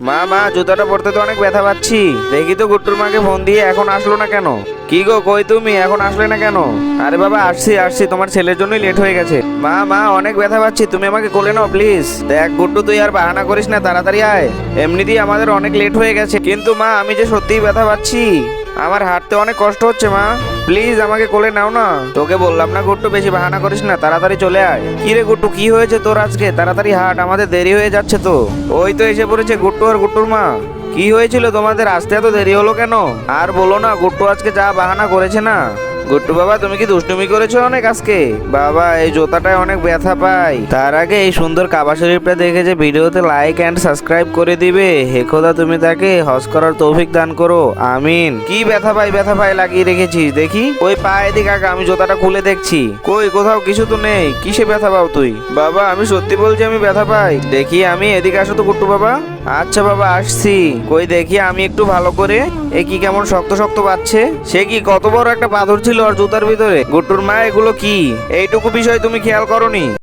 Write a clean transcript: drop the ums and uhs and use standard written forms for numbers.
মা মা, জুতাটা পরতে তো অনেক ব্যথা পাচ্ছি। দেখি তো গুট্টুর মাকে ফোন দিয়ে এখন আসলো না কেন। কি গো, কই তুমি? এখন আসলে না কেন? আরে বাবা, আসছি আসছি, তোমার ছেলের জন্যই লেট হয়ে গেছে। মা মা, অনেক ব্যথা পাচ্ছি, তুমি আমাকে কোলে নাও প্লিজ। দেখ গুট্টু, তুই আর বাহানা করিস না, তাড়াতাড়ি আয়। এমনিতেই আমাদের অনেক লেট হয়ে গেছে, কিন্তু মা আমি যে সত্যিই ব্যথা পাচ্ছি। আমার হাঁটতে অনেক কষ্ট হচ্ছে মা, প্লিজ আমাকে কোলে নাও না। তোকে বললাম না গুট্টু, বেশি বাহানা করিস না, তাড়াতাড়ি চলে আয়। কি রে গুট্টু, কি হয়েছে তোর আজকে? তাড়াতাড়ি হাঁট, আমাদের দেরি হয়ে যাচ্ছে তো। ওই তো এসে পড়েছে গুট্টু আর গুট্টুর মা। কি হয়েছিল তোমাদের, আসতে এত দেরি হলো কেন? আর বলো না, গুট্টু আজকে যা বাহানা করেছে না। গুট্টু বাবা, তুমি কি দুষ্টুমি করেছো অনেক আজকে? বাবা, এই জুতাটায় অনেক ব্যথা পাই। তার আগে এই সুন্দর কাবা শরীফটা দেখে যে ভিডিওতে লাইক এন্ড সাবস্ক্রাইব করে দিবে। হে খোদা, তুমি তাকে হজ করার তৌফিক দান করো, আমিন। কি ব্যথা পাই লাগিয়ে রেখেছিস দেখি? ওই পা এদিকে আগে, আমি জুতাটা খুলে দেখছি। কই, কোথাও কিছু তো নেই। কিসে ব্যথা পাও তুই? বাবা, আমি সত্যি বলছি, আমি ব্যথা পাই। দেখি আমি, এদিকে আসো তো গুট্টু বাবা। আচ্ছা বাবা, আসছি। কই দেখি আমি একটু ভালো করে। এ কি, কেমন শক্ত শক্ত পাচ্ছে। সে কি, কত বড় একটা পাথর ছিল ওর জুতার ভিতরে? গুট্টুর মা, এগুলো কি? এইটুকু বিষয় তুমি খেয়াল করনি?